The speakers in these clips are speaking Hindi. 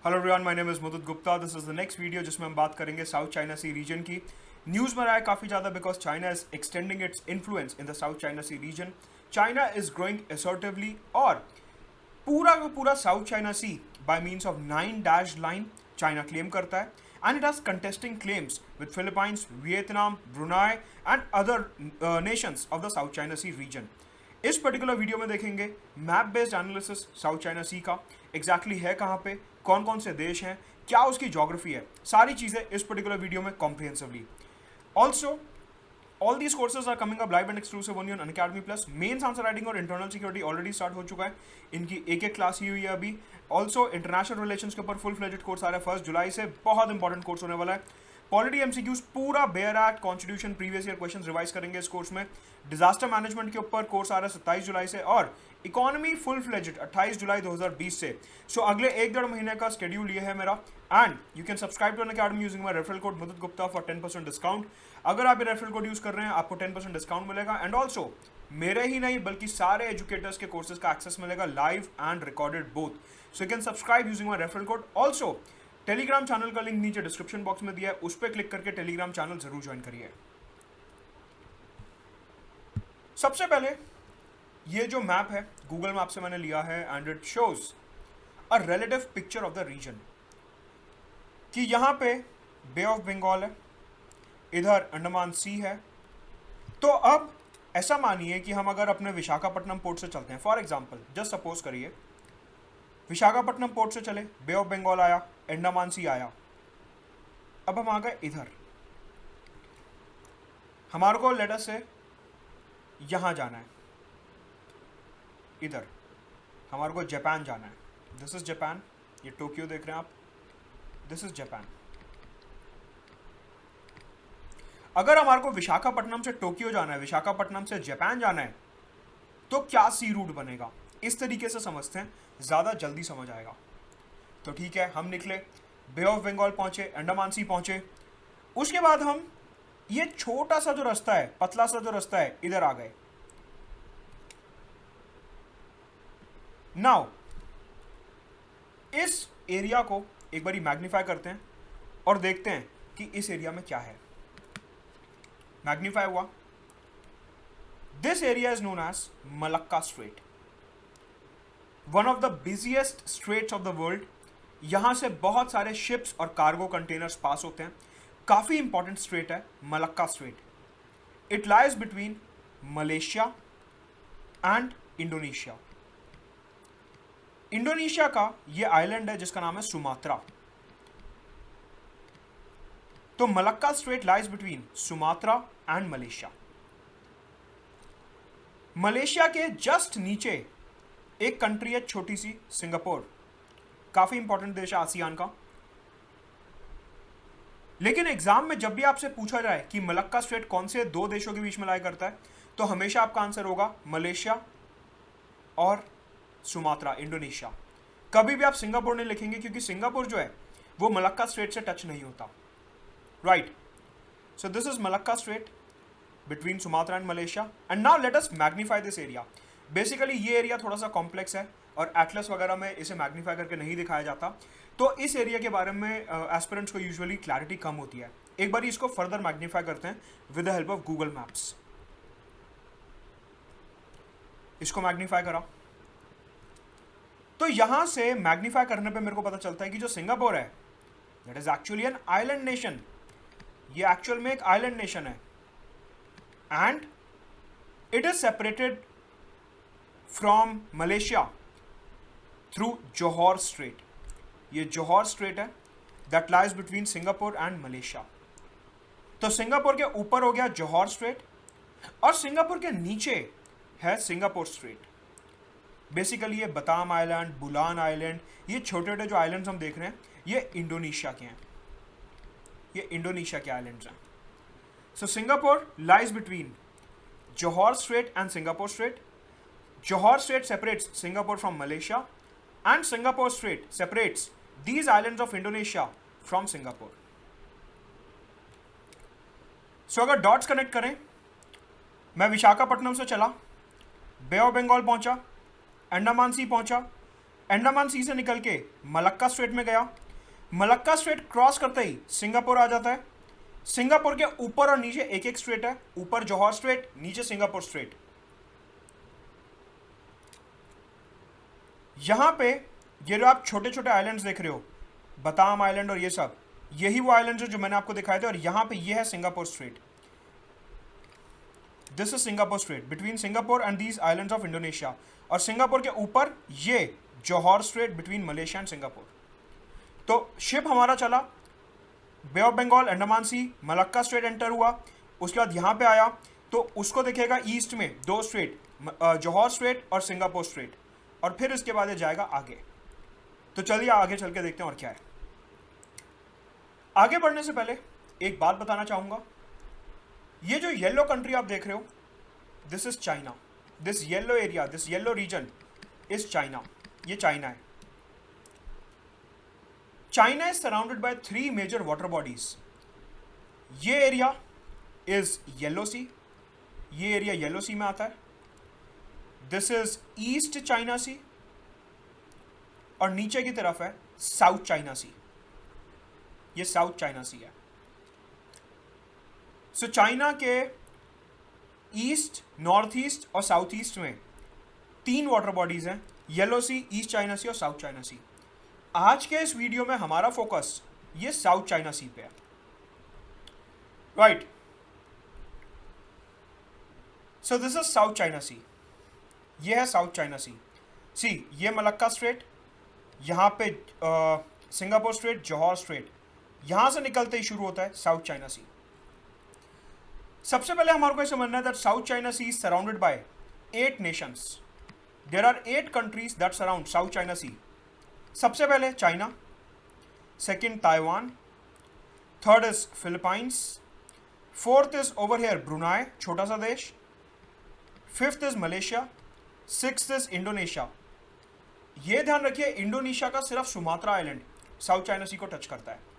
Hello everyone, my name is Mudit Gupta. This is the next video जिसमें हम बात करेंगे साउथ चाइना सी रीजन की। न्यूज़ में रहा है काफ़ी ज़्यादा because China is extending its influence in the South China Sea region. China is growing assertively और पूरा का पूरा South China Sea by means of 9 dash line China claim करता है and it has contesting claims with Philippines, Vietnam, Brunei and other nations of the South China Sea region. इस पर्टिकुलर वीडियो में देखेंगे map based analysis South China Sea का एग्जैक्टली है कहाँ पे, कौन कौन से देश हैं, क्या उसकी ज्योग्राफी है, सारी चीज़ें इस पर्टिकुलर वीडियो में comprehensively. Also all these courses are coming up live and exclusive only on Unacademy plus. Mains answer writing और इंटरनल सिक्योरिटी ऑलरेडी स्टार्ट हो चुका है, इनकी एक क्लास ही हुई है अभी। ऑल्सो इंटरनेशनल रिलेशंस के ऊपर फुल फ्लेजेड कोर्स आ रहा है 1 जुलाई से, बहुत इंपॉर्टेंट कोर्स होने वाला है। पॉलिटी एमसीक्यूज पूरा bare act, constitution, previous year question revise करेंगे इस कोर्स में। डिजास्टर मैनेजमेंट के ऊपर कोर्स आ रहा है 27 जुलाई से और इकोनॉमी फुल फ्लेजेड 28 जुलाई 2020 से। सो अगले 1-1.5 महीने का स्केड्यूल ये है मेरा and you can subscribe to Unacademy using my referral code Mudit Gupta for 10% discount. अगर आप ये रेफरल कोड यूज कर रहे हैं आपको 10% डिस्काउंट मिलेगा एंड ऑल्सो मेरे ही नहीं बल्कि सारे एजुकेटर्स के कोर्सेज का एक्सेस मिलेगा live and recorded both. So you can subscribe using my referral code. Also Telegram channel का लिंक नीचे डिस्क्रिप्शन बॉक्स में दिया है, उस पर क्लिक करके टेलीग्राम चैनल जरूर ज्वाइन करिए। सबसे पहले ये जो मैप है गूगल मैप से मैंने लिया है and it shows a relative picture of the region कि यहां पे बे ऑफ बंगाल है, इधर अंडमान सी है। तो अब ऐसा मानिए कि हम अगर अपने विशाखापट्टनम पोर्ट से चलते हैं, फॉर एग्जांपल जस्ट सपोज करिए विशाखापट्टनम पोर्ट से चले, बे ऑफ बंगाल आया, अंडमान सी आया। अब हम आ गए इधर, हमारे को लेटर से यहां जाना है, इधर हमारे को जापान जाना है। दिस इज जापान, ये टोक्यो देख रहे हैं आप, दिस इज जापान। अगर हमारे को विशाखापट्टनम से टोक्यो जाना है, विशाखापट्टनम से जापान जाना है, तो क्या सी रूट बनेगा, इस तरीके से समझते हैं, ज़्यादा जल्दी समझ आएगा। तो ठीक है, हम निकले, बे ऑफ बंगाल पहुंचे, अंडमान सी पहुंचे, उसके बाद हम ये छोटा सा जो रास्ता है, पतला सा जो रास्ता है, इधर आ गए। नाउ इस एरिया को एक बारी मैग्नीफाई करते हैं और देखते हैं कि इस एरिया में क्या है। मैग्नीफाई हुआ, this area is known as Malacca Strait, one of the busiest straits of the world. यहां से बहुत सारे शिप्स और कार्गो कंटेनर्स पास होते हैं, काफी इंपॉर्टेंट स्ट्रेट है Malacca strait. It lies between Malaysia and Indonesia. Indonesia का ये आइलैंड है जिसका नाम है सुमात्रा। तो Malacca strait lies between Sumatra and Malaysia. Malaysia के जस्ट नीचे एक कंट्री है छोटी सी, सिंगापुर, काफी इंपॉर्टेंट देश है आसियान का। लेकिन एग्जाम में जब भी आपसे पूछा जाए कि मलक्का स्ट्रेट कौन से दो देशों के बीच में लाई करता है, तो हमेशा आपका आंसर होगा मलेशिया और सुमात्रा, इंडोनेशिया। कभी भी आप सिंगापुर नहीं लिखेंगे क्योंकि सिंगापुर जो है वो मलक्का स्ट्रेट से टच नहीं होता, right. So this is Malacca strait between Sumatra and Malaysia and now let us magnify this area. Basically ये एरिया थोड़ा सा कॉम्प्लेक्स है और एटलस वगैरह में इसे मैग्नीफाई करके नहीं दिखाया जाता, तो इस एरिया के बारे में एस्पिरेंट्स को यूजुअली क्लैरिटी कम होती है। एक बार इसको फर्दर मैग्नीफाई करते हैं with the help of Google maps. इसको मैग्नीफाई करा तो यहां से मैग्नीफाई करने पे मेरे को पता चलता है कि जो सिंगापुर है that is actually an island nation. ये एक्चुअल में एक आइलैंड नेशन है and it is separated from Malaysia through Johar straight. ये जोहर स्ट्रेट है that lies between Singapore and Malaysia. तो सिंगापुर के ऊपर हो गया जोहर स्ट्रेट और सिंगापुर के नीचे है सिंगापुर स्ट्रेट। बेसिकली ये बताम आइलैंड, बुलान आइलैंड, ये छोटे छोटे जो आइलैंड्स हम देख रहे हैं ये इंडोनेशिया के हैं, ये इंडोनेशिया के आइलैंड्स हैं। So Singapore lies between Johor Strait and Singapore Strait. Johor Strait separates Singapore from Malaysia and Singapore Strait separates these islands of Indonesia from Singapore. So अगर डॉट्स कनेक्ट करें, मैं विशाखापट्टनम से चला, बे ऑफ बंगाल पहुंचा, अंडमान सी पहुंचा, अंडमान सी से निकल के मलक्का स्ट्रेट में गया, मलक्का स्ट्रेट क्रॉस करते ही सिंगापुर आ जाता है। सिंगापुर के ऊपर और नीचे एक एक स्ट्रेट है, ऊपर जौहर स्ट्रेट, नीचे सिंगापुर स्ट्रेट। यहां पे ये जो आप छोटे छोटे आइलैंड्स देख रहे हो, बताम आइलैंड और ये सब, यही वो आइलैंड है जो मैंने आपको दिखाए थे। और यहां पे ये है Singapore Strait. This is Singapore Strait between Singapore and these islands of Indonesia. और सिंगापुर के ऊपर ये Johor Strait between Malaysia and Singapore. तो शिप हमारा चला, Bay of Bengal, Andaman Sea, Malacca Strait enter हुआ, उसके बाद यहां पे आया तो उसको दिखेगा ईस्ट में दो स्ट्रेट, जौहर स्ट्रेट और सिंगापुर स्ट्रेट, और फिर इसके बाद ये जाएगा आगे। तो चलिए आगे चल के देखते हैं और क्या है। आगे बढ़ने से पहले एक बात बताना चाहूंगा, ये जो येलो कंट्री आप देख रहे हो, this is China. This yellow area, this yellow region is China. ये चाइना है। China is surrounded by 3 major water bodies. ये एरिया इज येलो सी, ये एरिया येलो सी में आता है। This is East China Sea, और नीचे की तरफ है साउथ चाइना सी। ये साउथ चाइना सी है। सो चाइना के ईस्ट, नॉर्थ ईस्ट और साउथ ईस्ट में 3 वाटर बॉडीज हैं, येलो सी, ईस्ट चाइना सी और साउथ चाइना सी। आज के इस वीडियो में हमारा फोकस ये साउथ चाइना सी पे है, right. So this is South China Sea. ये है साउथ चाइना सी। सी, ये मलक्का स्ट्रेट, यहां पे सिंगापुर स्ट्रेट, जौहर स्ट्रेट, यहां से निकलते ही शुरू होता है साउथ चाइना सी। सबसे पहले हमारे को समझना है that South China Sea is surrounded by 8 nations. There are 8 countries that surround South China Sea. सबसे पहले China, second Taiwan, third is Philippines, fourth is over here Brunei, छोटा सा देश, fifth is Malaysia, sixth is Indonesia. यह ध्यान रखिए, इंडोनेशिया का सिर्फ Sumatra island South China Sea को टच करता है।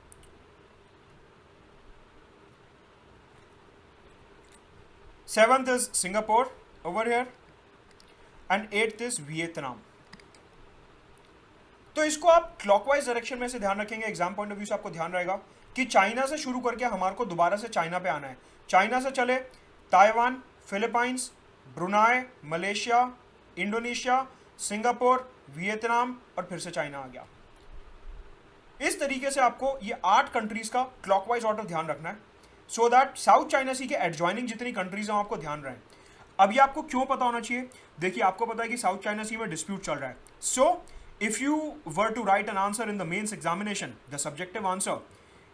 Seventh is Singapore over here, and 8th is Vietnam. तो इसको आप क्लॉकवाइज डायरेक्शन में से ध्यान रखेंगे, एग्जाम पॉइंट ऑफ व्यू से आपको ध्यान रहेगा कि चाइना से शुरू करके हमारे को दोबारा से चाइना पे आना है। चाइना से चले Taiwan, Philippines, Brunei, Malaysia, Indonesia, Singapore, Vietnam, और फिर से चाइना आ गया। इस तरीके से आपको ये 8 कंट्रीज का क्लॉकवाइज ऑर्डर ध्यान रखना है, सो दैट साउथ चाइना सी के एडजॉइनिंग जितनी कंट्रीज हैं आपको ध्यान रहे। अब ये आपको क्यों पता होना चाहिए? देखिए, आपको पता है कि साउथ चाइना सी में डिस्प्यूट चल रहा है। सो if you were to write an answer in the mains examination, the subjective answer,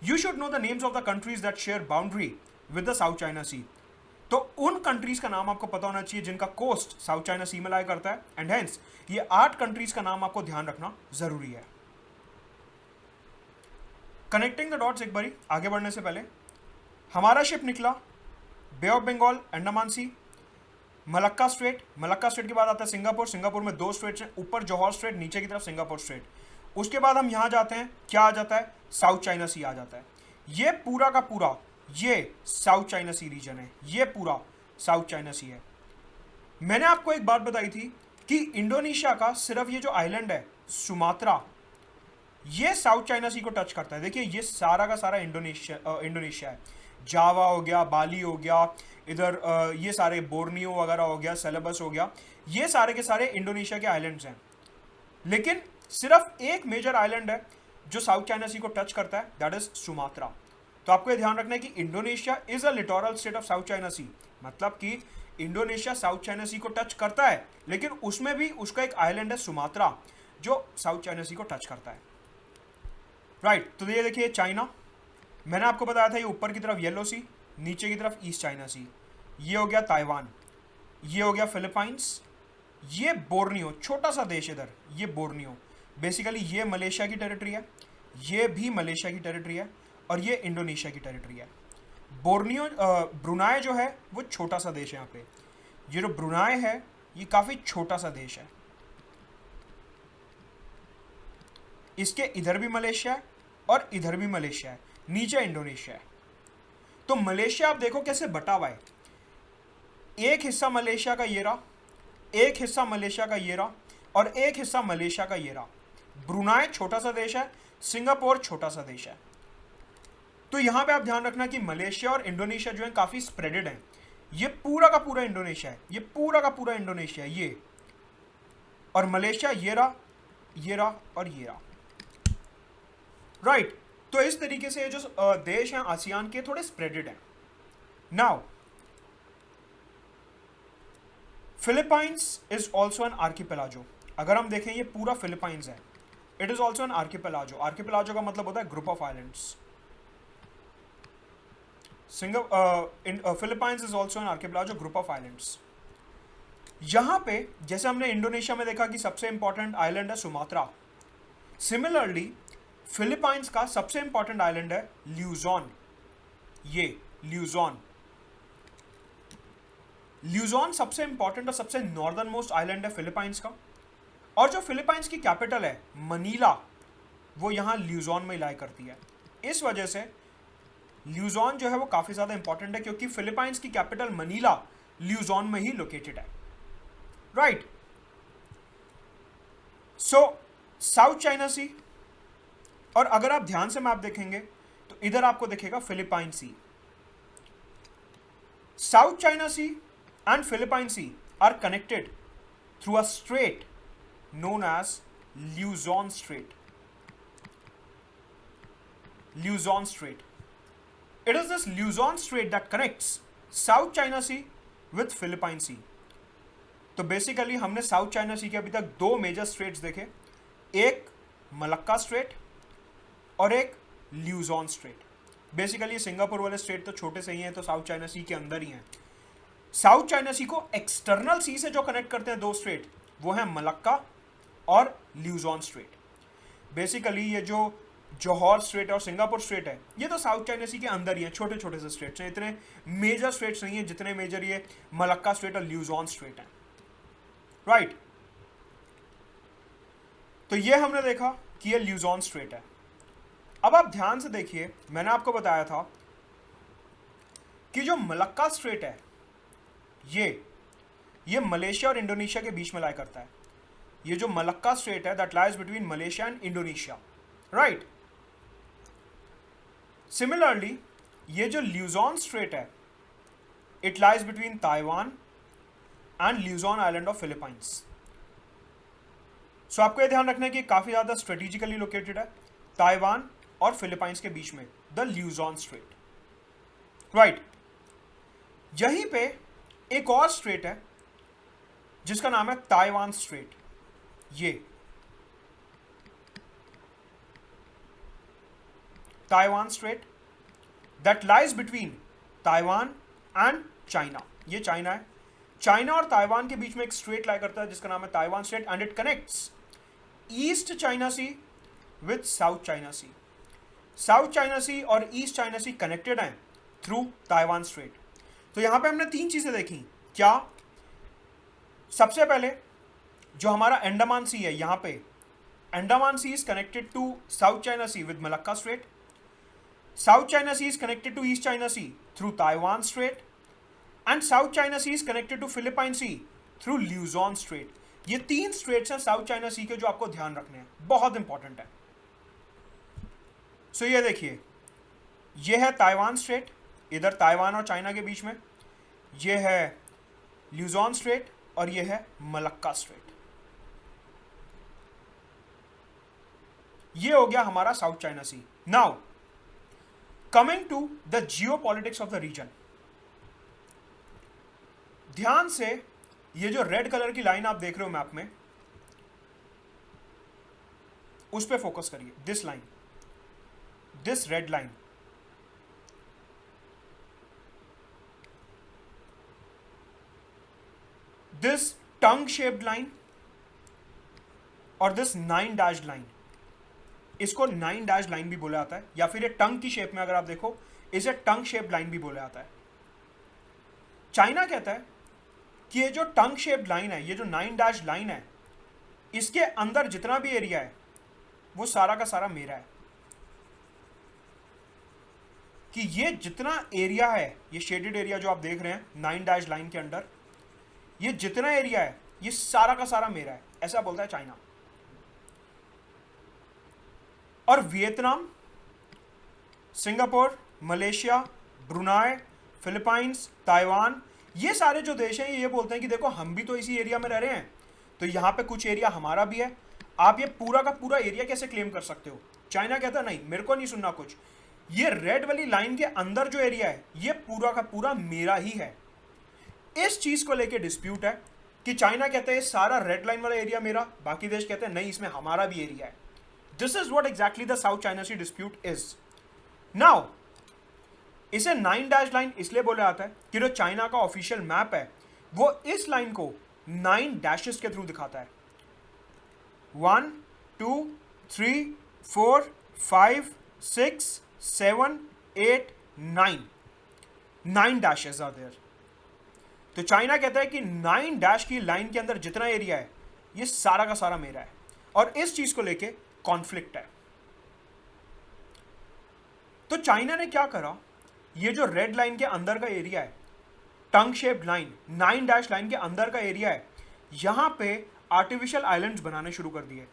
you should know the names of the countries that share boundary with the South China Sea. तो उन कंट्रीज का नाम आपको पता होना चाहिए जिनका कोस्ट साउथ चाइना सी में लाया करता है, एंड हेंस ये 8 कंट्रीज का नाम आपको ध्यान रखना जरूरी है। कनेक्टिंग द डॉट्स, एक बारी आगे बढ़ने से पहले, हमारा शिप निकला Bay of Bengal, Andaman Sea, Malacca Strait, Malacca Strait के बाद आता है सिंगापुर, सिंगापुर में 2 स्ट्रेट्स हैं, ऊपर जौहर स्ट्रेट, नीचे की तरफ सिंगापुर स्ट्रेट। उसके बाद हम यहाँ जाते हैं, क्या आ जाता है? साउथ चाइना सी आ जाता है। ये पूरा का पूरा ये साउथ चाइना सी रीजन है, ये पूरा साउथ चाइना सी है। मैंने आपको एक बात बताई थी कि इंडोनेशिया का सिर्फ ये जो आइलैंड है सुमात्रा, ये साउथ चाइना सी को टच करता है। देखिए, ये सारा का सारा इंडोनेशिया है। जावा हो गया, बाली हो गया, इधर ये सारे बोर्नियो वगैरह हो गया, सेलेबस हो गया, ये सारे के सारे इंडोनेशिया के आइलैंड्स हैं। लेकिन सिर्फ एक मेजर आइलैंड है जो साउथ चाइना सी को टच करता है, दैट इज सुमात्रा। तो आपको ये ध्यान रखना है कि Indonesia is a littoral state of South China Sea, मतलब कि इंडोनेशिया साउथ चाइना सी को टच करता है, लेकिन उसमें भी उसका एक आइलैंड है सुमात्रा जो साउथ चाइना सी को टच करता है, राइट। तो ये देखिए चाइना, मैंने आपको बताया था ये ऊपर की तरफ येलो सी, नीचे की तरफ ईस्ट चाइना सी। ये हो गया ताइवान, ये हो गया फिलीपाइंस, ये बोर्नियो, छोटा सा देश इधर, ये बोर्नियो, बेसिकली ये मलेशिया की टेरिटरी है, ये भी मलेशिया की टेरिटरी है, और ये इंडोनेशिया की टेरिटरी है। बोर्नियो, ब्रुनाई जो है वो छोटा सा देश है। यहाँ पे ये जो ब्रुनाई है ये काफ़ी छोटा सा देश है। इसके इधर भी मलेशिया है और इधर भी मलेशिया है, नीचे इंडोनेशिया है। तो मलेशिया आप देखो कैसे बटा हुआ है, एक हिस्सा मलेशिया का ये रहा, एक हिस्सा मलेशिया का ये रहा, और एक हिस्सा मलेशिया का ये रहा। ब्रुनाई छोटा सा देश है, सिंगापुर छोटा सा देश है। तो यहां पे आप ध्यान रखना कि मलेशिया और इंडोनेशिया जो है काफी स्प्रेडेड है। ये पूरा का पूरा इंडोनेशिया है, ये पूरा का पूरा इंडोनेशिया है ये, और मलेशिया ये रहा, ये रहा और ये रहा। राइट। तो इस तरीके से जो देश हैं आसियान के थोड़े स्प्रेडेड हैं। Now Philippines is also an archipelago. अगर हम देखें ये पूरा फिलीपाइंस है, it is also an archipelago. Archipelago का मतलब होता है group of islands. Philippines is also an archipelago, group of islands. यहां पे जैसे हमने इंडोनेशिया में देखा कि सबसे इंपॉर्टेंट आइलैंड है सुमात्रा, सिमिलरली फिलीपाइंस का सबसे इंपॉर्टेंट आइलैंड है ल्यूजॉन। ये ल्यूजॉन, ल्यूजॉन सबसे इंपॉर्टेंट और सबसे नॉर्दर्न मोस्ट आइलैंड है फिलीपाइंस का। और जो फिलीपाइंस की कैपिटल है मनीला, वो यहां ल्यूजॉन में लाई करती है। इस वजह से ल्यूजॉन जो है वो काफी ज्यादा इंपॉर्टेंट है, क्योंकि फिलीपाइंस की कैपिटल मनीला ल्यूजॉन में ही लोकेटेड है। राइट। सो साउथ चाइना सी, और अगर आप ध्यान से मैप देखेंगे तो इधर आपको दिखेगा Philippine Sea. South China Sea and Philippine Sea are connected through a strait known as Luzon Strait. Luzon Strait. It is this Luzon Strait that connects South China Sea with Philippine Sea. तो बेसिकली हमने साउथ चाइना सी के अभी तक दो मेजर स्ट्रेट्स देखे, एक मलक्का स्ट्रेट और एक ल्यूजॉन स्ट्रेट। बेसिकली सिंगापुर वाले स्ट्रेट तो छोटे से ही हैं, तो साउथ चाइना सी के अंदर ही हैं। साउथ चाइना सी को एक्सटर्नल सी से जो कनेक्ट करते हैं दो स्ट्रेट, वो है मलक्का और ल्यूजॉन स्ट्रेट। बेसिकली ये जो जोहर स्ट्रेट और सिंगापुर स्ट्रेट है, ये तो साउथ चाइना सी के अंदर ही है, छोटे छोटे से स्ट्रेट्स हैं, इतने मेजर स्ट्रेट्स नहीं है जितने मेजर ये मलक्का स्ट्रेट और ल्यूजॉन स्ट्रेट हैं। राइट। तो ये हमने देखा कि ये ल्यूजॉन स्ट्रेट है। अब आप ध्यान से देखिए, मैंने आपको बताया था कि जो मलक्का स्ट्रेट है ये मलेशिया और इंडोनेशिया के बीच में लाई करता है। ये जो मलक्का स्ट्रेट है that lies between Malaysia and Indonesia. Right. Similarly ये जो ल्यूजॉन स्ट्रेट है, it lies between Taiwan and Luzon island of Philippines. So आपको यह ध्यान रखना है कि काफी ज्यादा स्ट्रेटेजिकली लोकेटेड है, ताइवान और फिलीपाइंस के बीच में, द ल्यूजॉन स्ट्रेट। राइट। यहीं पे एक और स्ट्रेट है जिसका नाम है ताइवान स्ट्रेट। ये Taiwan straight that lies between Taiwan and China. ये चाइना है, चाइना और ताइवान के बीच में एक स्ट्रेट लाई करता है जिसका नाम है Taiwan Strait, and it connects East China Sea with South China Sea. South China Sea और ईस्ट चाइना सी कनेक्टेड हैं थ्रू ताइवान स्ट्रेट। तो यहां पे हमने तीन चीजें देखी। क्या? सबसे पहले जो हमारा अंडमान सी है, यहां पे Andaman Sea is connected to South China Sea with Malacca Strait, South China Sea is connected to East China Sea through Taiwan Strait, and South China Sea is connected to Philippine Sea through Luzon Strait. ये तीन स्ट्रेट्स हैं साउथ चाइना सी के जो आपको ध्यान रखने हैं, बहुत इंपॉर्टेंट है। सो ये देखिए, ये है ताइवान स्ट्रेट, इधर ताइवान और चाइना के बीच में, ये है ल्यूजॉन स्ट्रेट और ये है मलक्का स्ट्रेट। ये हो गया हमारा South China Sea. Now coming to the geopolitics of the region. ध्यान से ये जो रेड कलर की लाइन आप देख रहे हो मैप में, उस पे फोकस करिए। This line, this red line, this tongue shaped line और दिस 9 डैश लाइन। इसको 9 डैश लाइन भी बोला जाता है, या फिर ये टंग की शेप में अगर आप देखो इसे टंग शेप्ड लाइन भी बोला जाता है। चाइना कहता है कि ये जो टंग शेप्ड लाइन है, ये जो 9 डैश लाइन है, इसके अंदर जितना भी एरिया है वो सारा का सारा मेरा है। कि ये जितना एरिया है, ये शेडेड एरिया जो आप देख रहे हैं 9 डैश लाइन के अंदर, ये जितना एरिया है ये सारा का सारा मेरा है, ऐसा बोलता है चाइना। और Vietnam, Singapore, Malaysia, Brunei, Philippines, Taiwan, ये सारे जो देश हैं ये बोलते हैं कि देखो हम भी तो इसी एरिया में रह रहे हैं, तो यहाँ पे कुछ एरिया हमारा भी है, आप ये पूरा का पूरा एरिया कैसे क्लेम कर सकते हो? चाइना कहता है नहीं, मेरे को नहीं सुनना कुछ, ये रेड वाली लाइन के अंदर जो एरिया है ये पूरा का पूरा मेरा ही है। इस चीज को लेके डिस्प्यूट है कि चाइना कहते हैं सारा रेड लाइन वाला एरिया मेरा, बाकी देश कहते हैं नहीं इसमें हमारा भी एरिया है। This is what exactly the South China Sea dispute is. Now इसे 9 डैश लाइन इसलिए बोला जाता है कि जो चाइना का ऑफिशियल मैप है वो इस लाइन को 9 डैशेस के थ्रू दिखाता है। 1 2 3 4 5 6 7 8 9 डैशेस आर देयर। तो चाइना कहता है कि 9 डैश की लाइन के अंदर जितना एरिया है ये सारा का सारा मेरा है, और इस चीज को लेके कॉन्फ्लिक्ट है। तो चाइना ने क्या करा, ये जो रेड लाइन के अंदर का एरिया है, टंग शेप्ड लाइन 9 डैश लाइन के अंदर का एरिया है, यहां पे आर्टिफिशियल आइलैंड्स बनाने शुरू कर दिए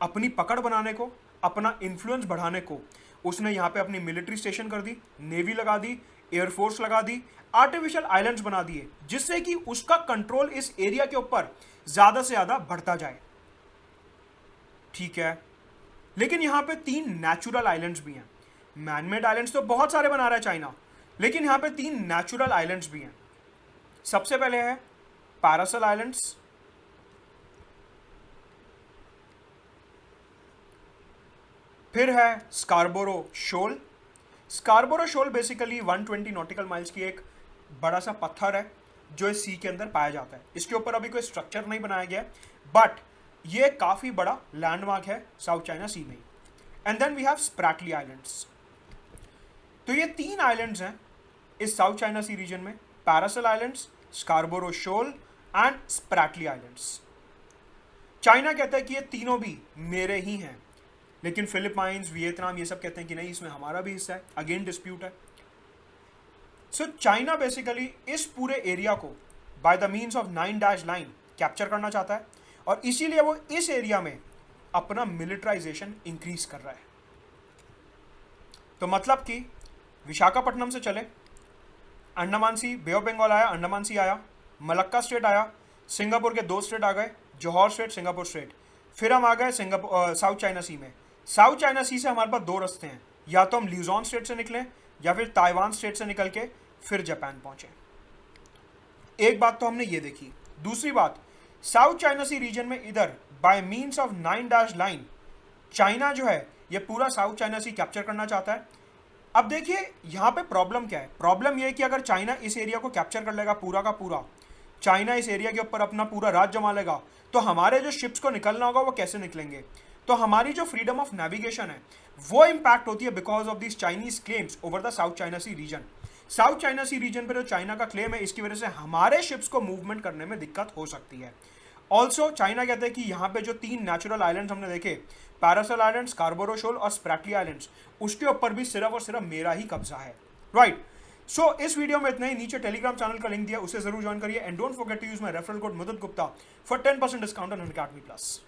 अपनी पकड़ बनाने को, अपना इन्फ्लुएंस बढ़ाने को। उसने यहां पे अपनी मिलिट्री स्टेशन कर दी, नेवी लगा दी, एयरफोर्स लगा दी, आर्टिफिशियल आइलैंड्स बना दिए, जिससे कि उसका कंट्रोल इस एरिया के ऊपर ज्यादा से ज्यादा बढ़ता जाए। ठीक है, लेकिन यहां पे 3 नेचुरल आइलैंड्स भी हैं। मैनमेड आइलैंड्स तो बहुत सारे बना रहा है चाइना, लेकिन यहां पे 3 नेचुरल आइलैंड्स भी हैं। सबसे पहले है पैरासल आइलैंड्स, फिर है Scarborough Shoal. Scarborough Shoal basically 120 nautical miles की एक बड़ा सा पत्थर है जो इस सी के अंदर पाया जाता है। इसके ऊपर अभी कोई स्ट्रक्चर नहीं बनाया गया, बट ये काफी बड़ा लैंडमार्क है साउथ चाइना सी में। And then we have Spratly Islands. तो ये 3 आइलैंड्स हैं इस साउथ चाइना सी रीजन में, Paracel Islands, Scarborough Shoal and Spratly Islands. China कहता है कि ये तीनों भी मेरे ही हैं, लेकिन फिलीपाइंस, वियतनाम ये सब कहते हैं कि नहीं इसमें हमारा भी हिस्सा है। अगेन डिस्प्यूट है। सो चाइना बेसिकली इस पूरे एरिया को by the means of 9 dash line capture करना चाहता है, और इसीलिए वो इस एरिया में अपना मिलिटराइजेशन इंक्रीज कर रहा है। तो मतलब कि विशाखापट्टनम से चले, अंडमान सी, बे ऑफ बंगाल आया, अंडमान सी आया, मलक्का स्ट्रेट आया, सिंगापुर के 2 स्ट्रेट आ गए, जोहर स्ट्रेट, सिंगापुर स्ट्रेट, फिर हम आ गए साउथ चाइना सी में। साउथ चाइना सी से हमारे पास 2 रास्ते हैं, या तो हम ल्यूजॉन स्ट्रेट से निकलें या फिर ताइवान स्ट्रेट से निकल के फिर जापान पहुंचे। एक बात तो हमने ये देखी। दूसरी बात, साउथ चाइना सी रीजन में इधर bye means of 9 dash line China जो है ये पूरा साउथ चाइना सी कैप्चर करना चाहता है। अब देखिए यहाँ पे प्रॉब्लम क्या है। प्रॉब्लम ये है कि अगर चाइना इस एरिया को कैप्चर कर लेगा पूरा का पूरा, चाइना इस एरिया के ऊपर अपना पूरा राज जमा लेगा, तो हमारे जो शिप्स को निकलना होगा वो कैसे निकलेंगे? तो हमारी जो फ्रीडम ऑफ नेविगेशन है वो इंपैक्ट होती है because of this Chinese claims over the South China Sea region. South China Sea region पर जो चाइना का क्लेम है, इसकी वजह से हमारे शिप्स को मूवमेंट करने में दिक्कत हो सकती है। ऑल्सो चाइना कहते हैं कि यहाँ पे जो 3 नेचुरल आइलैंड्स हमने देखे, पैरासल आइलैंड्स, स्कारबोरो शोल और स्प्रैटली आइलैंड्स, उसके ऊपर भी सिर्फ और सिर्फ मेरा ही कब्जा है। राइट। सो इस वीडियो में इतना ही। नीचे टेलीग्राम चैनल का लिंक दिया, उसे जरूर ज्वाइन करिए, and don't forget to use my referral code Mudit Gupta for 10% discount on Unacademy plus.